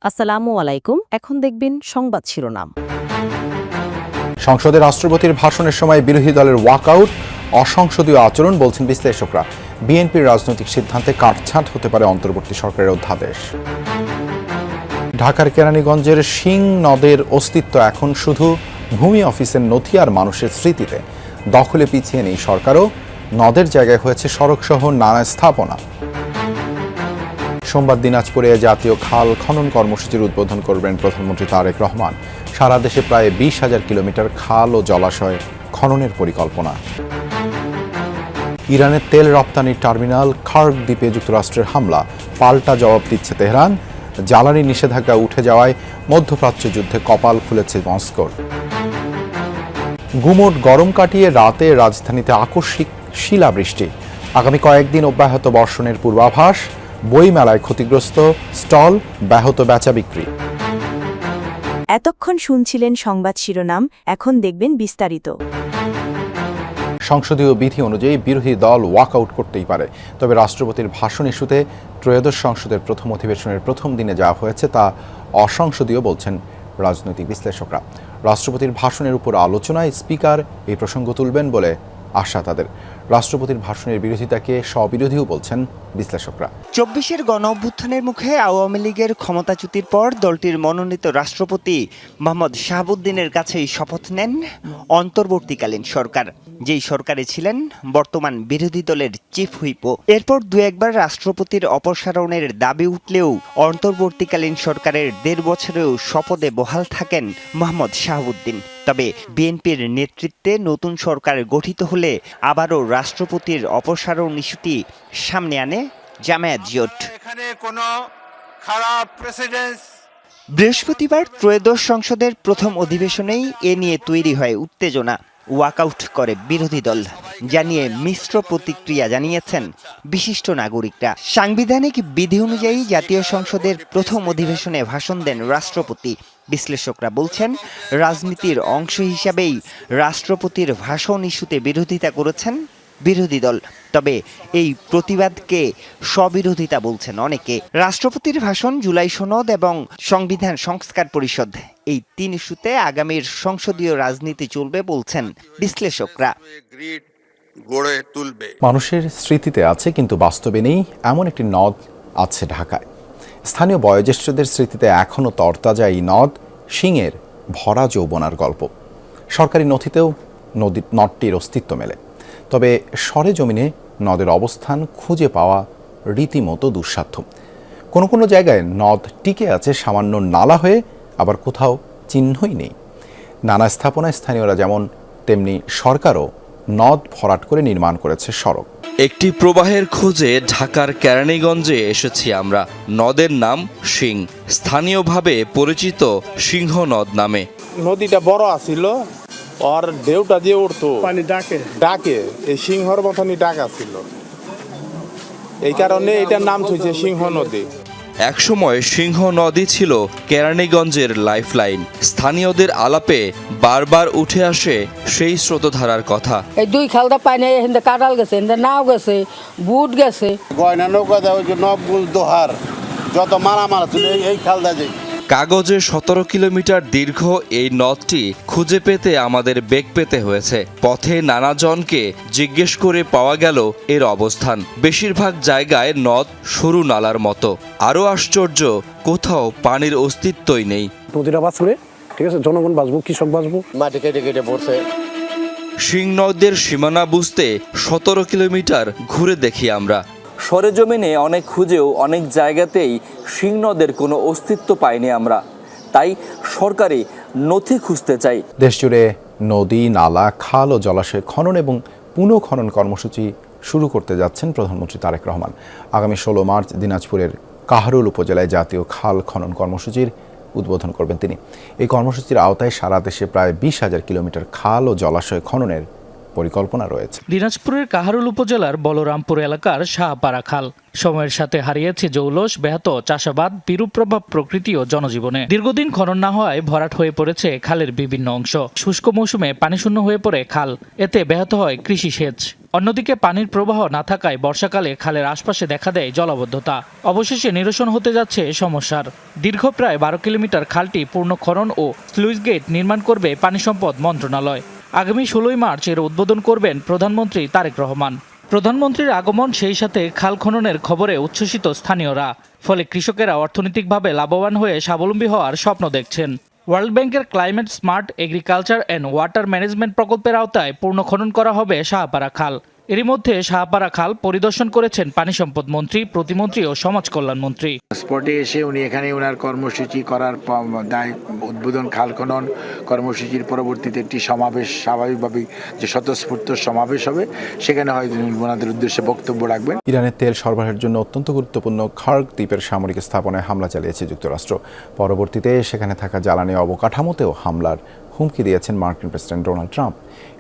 আসসালামু আলাইকুম। এখন দেখবেন সংবাদ শিরোনাম। সংসদে রাষ্ট্রপতির ভাষণের সময় বিরোধী দলের ওয়াকআউট অসংসদীয় আচরণ বলছেন বিশ্লেষকরা। বিএনপির রাজনৈতিক সিদ্ধান্তে কাটছাঁট হতে পারে অন্তর্বর্তী সরকারের অধ্যাদেশ। ঢাকার কেরানীগঞ্জের শিং নদের অস্তিত্ব এখন শুধু ভূমি অফিসের নথি আর মানুষের স্মৃতিতে। দখলে পিছিয়ে নেই সরকারও, নদের জায়গায় হয়েছে সড়কসহ নানা স্থাপনা। সোমবার দিনাজপুরে জাতীয় খাল খনন কর্মসূচির উদ্বোধন করবেন প্রধানমন্ত্রী তারেক রহমান। সারা দেশে প্রায় 20,000 কিলোমিটার খাল ও জলাশয় খননের পরিকল্পনা। ইরানের তেল রপ্তানির টার্মিনাল খার্গ দ্বীপে যুক্তরাষ্ট্রের হামলা, পাল্টা জবাব দিচ্ছে তেহরান। জ্বালানি নিষেধাজ্ঞা উঠে যাওয়ায় মধ্যপ্রাচ্য যুদ্ধে কপাল খুলেছে মস্কোর। গুমোট গরম কাটিয়ে রাতে রাজধানীতে আকস্মিক শিলাবৃষ্টি। আগামী কয়েকদিন অব্যাহত বর্ষণের পূর্বাভাস। বইমেলায় ক্ষতিগ্রস্ত স্টল, ব্যাহত বেচা বিক্রি। এতক্ষণ শুনছিলেন সংবাদ শিরোনাম, এখন দেখবেন বিস্তারিত। সংসদীয় বিধি অনুযায়ী বিরোধী দল ওয়াকআউট করতেই পারে, তবে রাষ্ট্রপতির ভাষণ ইস্যুতে ত্রয়োদশ সংসদের প্রথম অধিবেশনের প্রথম দিনে যা হয়েছে তা অসংসদীয় বলছেন রাজনৈতিক বিশ্লেষকরা। রাষ্ট্রপতির ভাষণের উপর আলোচনায় স্পিকার এই প্রসঙ্গ তুলবেন বলে আশা তাদের। রাষ্ট্রপতির ভাষণের বিরোধিতাকে স্ববিরোধীও বলছেন বিশ্লেষকরা। 24-এর গণ-অভ্যুত্থানের মুখে আওয়ামী লীগের ক্ষমতাচ্যুতির পর দলটির মনোনীত রাষ্ট্রপতি মোহাম্মদ শাহাবুদ্দিনের কাছেই শপথ নেন অন্তর্বর্তীকালীন সরকার, যেই সরকারে ছিলেন বর্তমান বিরোধী দলের চিফ হুইপও। এরপর দু একবার রাষ্ট্রপতির অপসারণের দাবি উঠলেও অন্তর্বর্তীকালীন সরকারের 1.5 বছরেও শপথে বহাল থাকেন মোহাম্মদ শাহাবুদ্দিন। তবে বিএনপির নেতৃত্বে নতুন সরকার গঠিত হলে আবারও রাষ্ট্রপতির অপসারণ ইস্যুটি সামনে আনে জামায়াত জোট। বৃহস্পতিবার ত্রয়োদশ সংসদের প্রথম অধিবেশনেই এ নিয়ে তৈরি হয় উত্তেজনা। ওয়াকআউট করে বিরোধী দল, জানিয়ে মিশ্র প্রতিক্রিয়া জানিয়েছেন বিশিষ্ট নাগরিকরা। সাংবিধানিক বিধি অনুযায়ী জাতীয় সংসদের প্রথম অধিবেশনে ভাষণ দেন রাষ্ট্রপতি। বিশ্লেষকরা বলছেন, রাজনীতির অংশ হিসাবেই রাষ্ট্রপতির ভাষণ ইস্যুতে বিরোধিতা করেছেন বিরোধী দল। তবে এই প্রতিবাদকে স্ববিরোধিতা বলছেন অনেকে। রাষ্ট্রপতির ভাষণ, জুলাই সনদ এবং সংবিধান সংস্কার পরিষদ, এই 3 ইস্যুতে আগামীর সংসদীয় রাজনীতি চলবে বলছেন বিশ্লেষকরা। মানুষের স্মৃতিতে আছে কিন্তু বাস্তবে নেই, এমন একটি নদ আছে ঢাকায়। স্থানীয় বয়োজ্যেষ্ঠদের স্মৃতিতে এখনও তরতাজা এই নদ শিংয়ের ভরা যৌবনার গল্প। সরকারি নথিতেও নদটির অস্তিত্ব মেলে, তবে সরেজমিনে নদের অবস্থান খুঁজে পাওয়া রীতিমতো দুঃসাধ্য। কোনো কোনো জায়গায় নদ টিকে আছে সামান্য নালা হয়ে, আবার কোথাও চিহ্নই নেই। নানা স্থাপনায় স্থানীয়রা যেমন, তেমনি সরকারও নদ ভরাট করে নির্মাণ করেছে সড়ক। একটি প্রবাহের খোঁজে ঢাকার কেরানীগঞ্জে এসেছি আমরা। নদের নাম শিং, স্থানীয়ভাবে পরিচিত সিংহ নদ নামে। নদীটা বড় আছিল, আর ঢেউটা দিয়ে উঠতো, পানি ডাকে এই সিংহর মতনই ডাক আছিল, এই কারণে এটার নাম হয়েছে সিংহ নদী। একসময় সিংহ নদী ছিল কেরানীগঞ্জের লাইফলাইন। স্থানীয়দের আলাপে বারবার উঠে আসে সেই স্রোতধারার কথা। এই 2 খালটা পানি এখানে কাটাল গেছে, এখানে নাও গেছে, বুট গেছে, গয়না নৌকা দেওয়া নবগুল দোহার যত মারামারা ছিল এই খালদা যাই। কাগজে 17 কিলোমিটার দীর্ঘ এই নদটি খুঁজে পেতে আমাদের বেগ পেতে হয়েছে। পথে নানাজনকে জিজ্ঞেস করে পাওয়া গেল এর অবস্থান। বেশিরভাগ জায়গায় নদ সরু নালার মতো। আরও আশ্চর্য, কোথাও পানির অস্তিত্বই নেই। নদীটা বাঁচবে, ঠিক আছে, জনগণ বাঁচবো, কৃষক বাঁচবো। মাটি কেটে কেটে পড়ছে। শিং নদের সীমানা বুঝতে 17 কিলোমিটার ঘুরে দেখি আমরা। সরেজমিনে অনেক খুঁজেও অনেক জায়গাতেই শিং নদের কোনো অস্তিত্ব পাইনি আমরা, তাই সরকারি নথি খুঁজতে চাই। দেশজুড়ে নদী, নালা, খাল ও জলাশয় খনন এবং পুনঃখনন কর্মসূচি শুরু করতে যাচ্ছেন প্রধানমন্ত্রী তারেক রহমান। আগামী 16 মার্চ দিনাজপুরের কাহারোল উপজেলায় জাতীয় খাল খনন কর্মসূচির উদ্বোধন করবেন তিনি। এই কর্মসূচির আওতায় সারা দেশে প্রায় 20,000 কিলোমিটার খাল ও জলাশয় খননের পরিকল্পনা রয়েছে। দিনাজপুরের কাহারোল উপজেলার বলরামপুর এলাকার শাহপাড়া খাল সময়ের সাথে হারিয়েছে জৌলস, ব্যাহত চাষাবাদ, বিরূপ প্রভাব প্রকৃতি ও জনজীবনে। দীর্ঘদিন খনন না হওয়ায় ভরাট হয়ে পড়েছে খালের বিভিন্ন অংশ। শুষ্ক মৌসুমে পানিশূন্য হয়ে পড়ে খাল, এতে ব্যাহত হয় কৃষি সেচ। অন্যদিকে পানির প্রবাহ না থাকায় বর্ষাকালে খালের আশপাশে দেখা দেয় জলাবদ্ধতা। অবশেষে নিরসন হতে যাচ্ছে সমস্যার। দীর্ঘ প্রায় 12 কিলোমিটার খালটি পূর্ণ খনন ও স্লুইস গেট নির্মাণ করবে পানি সম্পদ মন্ত্রণালয়। আগামী 16 মার্চ এর উদ্বোধন করবেন প্রধানমন্ত্রী তারেক রহমান। প্রধানমন্ত্রীর আগমন, সেই সাথে খাল খননের খবরে উচ্ছ্বসিত স্থানীয়রা। ফলে কৃষকেরা অর্থনৈতিকভাবে লাভবান হয়ে স্বাবলম্বী হওয়ার স্বপ্ন দেখছেন। ওয়ার্ল্ড ব্যাংকের climate smart agriculture and water management প্রকল্পের আওতায় পূর্ণ খনন করা হবে শাহপাড়া খাল। এরই মধ্যে শাহপাড়া খাল পরিদর্শন করেছেন পানি সম্পদ মন্ত্রী, প্রতিমন্ত্রী ও সমাজ কল্যাণ মন্ত্রী। স্পটে এসে উনি এখানে ওনার কর্মসূচি করার দায় উদ্বোধন খাল খনন কর্মসূচির পরবর্তীতে একটি সমাবেশ, স্বাভাবিকভাবেই যে স্বতঃস্ফূর্ত সমাবেশ হবে, সেখানে হয়তো ওনাদের উদ্দেশ্যে বক্তব্য রাখবেন। ইরানের তেল সরবরাহের জন্য অত্যন্ত গুরুত্বপূর্ণ খার্ক দ্বীপের সামরিক স্থাপনায় হামলা চালিয়েছে যুক্তরাষ্ট্র। পরবর্তীতে সেখানে থাকা জ্বালানি অবকাঠামোতেও হামলার হুমকি দিয়েছেন মার্কিন প্রেসিডেন্ট ডোনাল্ড ট্রাম্প।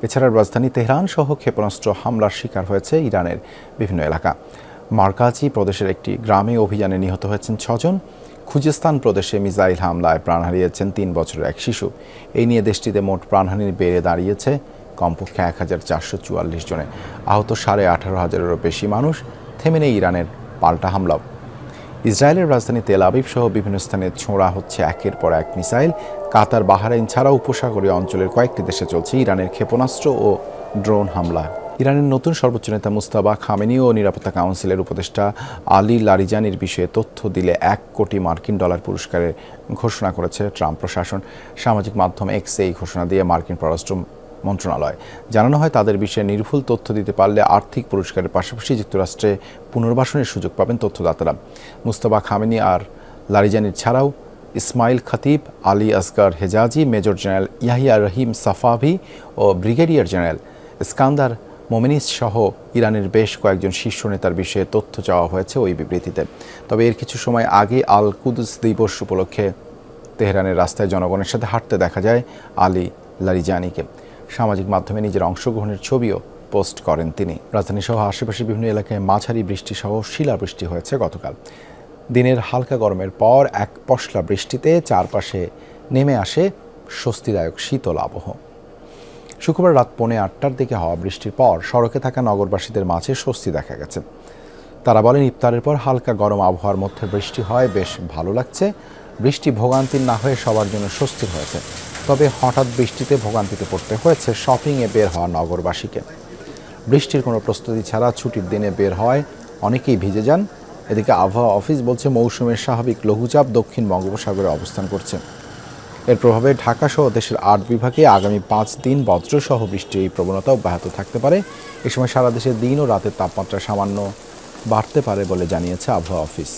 এছাড়া রাজধানী তেহরান সহ ক্ষেপণাস্ত্র হামলার শিকার হয়েছে ইরানের বিভিন্ন এলাকা। মার্কাজি প্রদেশের একটি গ্রামে অভিযানে নিহত হয়েছেন 6 জন। খুজেস্তান প্রদেশে মিসাইল হামলায় প্রাণ হারিয়েছেন 3 বছরের এক শিশু। এই নিয়ে দেশটিতে মোট প্রাণহানি বেড়ে দাঁড়িয়েছে কমপক্ষে 1444 জনে। আহত 18,500-এরও বেশি মানুষ। থেমে নেই ইরানের পাল্টা হামলাও। ইসরায়েলের রাজধানী তেল আবিব সহ বিভিন্ন স্থানে ছোঁড়া হচ্ছে একের পর এক মিসাইল। কাতার, বাহরাইন ছাড়াও উপসাগরীয় অঞ্চলের কয়েকটি দেশে চলছে ইরানের ক্ষেপণাস্ত্র ও ড্রোন হামলা। ইরানের নতুন সর্বোচ্চ নেতা মুস্তাবা খামেনি ও নিরাপত্তা কাউন্সিলের উপদেষ্টা আলী লারিজানির বিষয়ে তথ্য দিলে $1 কোটি পুরস্কারের ঘোষণা করেছে ট্রাম্প প্রশাসন। সামাজিক মাধ্যম এক্সে এই ঘোষণা দিয়ে মার্কিন পররাষ্ট্র মন্ত্রণালয় জানানো হয়, তাদের বিষয়ে নির্ভুল তথ্য দিতে পারলে আর্থিক পুরস্কারের পাশাপাশি যুক্তরাষ্ট্রে পুনর্বাসনের সুযোগ পাবেন তথ্যদাতারা। মুস্তাবা খামেনি আর লারিজানির ছাড়াও ইসমাইল খতিব, আলী আসগার হেজাজি, মেজর জেনারেল ইয়াহিয়া রহিম সাফাভি ও ব্রিগেডিয়ার জেনারেল ইস্কান্দার মোমেনিস সহ ইরানের বেশ কয়েকজন শীর্ষ নেতার বিষয়ে তথ্য চাওয়া হয়েছে ওই বিবৃতিতে। তবে এর কিছু সময় আগে আল কুদস দিবস উপলক্ষে তেহরানের রাস্তায় জনগণের সাথে হাঁটতে দেখা যায় আলী লারিজানিকে। সামাজিক মাধ্যমে নিজের অংশগ্রহণের ছবিও পোস্ট করেন তিনি। রাজধানী সহ আশেপাশের বিভিন্ন এলাকায় মাঝারি বৃষ্টি সহ শিলাবৃষ্টি হয়েছে গতকাল। দিনের হালকা গরমের পর এক পশলা বৃষ্টিতে চারপাশে নেমে আসে স্বস্তিদায়ক শীতল আবহ। শুক্রবার রাত 8:45-টার দিকে হওয়া বৃষ্টির পর সড়কে থাকা নগরবাসীদের মাঝে স্বস্তি দেখা গেছে। তারা বলেন, ইফতারের পর হালকা গরম আবহাওয়ার মধ্যে বৃষ্টি হয় বেশ ভালো লাগছে। বৃষ্টি ভোগান্তির না হয়ে সবার জন্য স্বস্তির হয়েছে। তবে হঠাৎ বৃষ্টিতে ভোগান্তিতে পড়তে হয়েছে শপিংয়ে বের হওয়া নগরবাসীকে। বৃষ্টির কোনো প্রস্তুতি ছাড়া ছুটির দিনে বের হওয়ায় অনেকেই ভিজে যান। এদিকে আবহাওয়া অফিস বলছে, মৌসুমের স্বাভাবিক লঘুচাপ দক্ষিণ বঙ্গোপসাগরে অবস্থান করছে। এর প্রভাবে ঢাকা সহ দেশের 8 বিভাগে আগামী 5 দিন বজ্রসহ বৃষ্টির এই প্রবণতা অব্যাহত থাকতে পারে। এ সময় সারা দেশে দিন ও রাতের তাপমাত্রা সামান্য বাড়তে পারে বলে জানিয়েছে আবহাওয়া অফিস।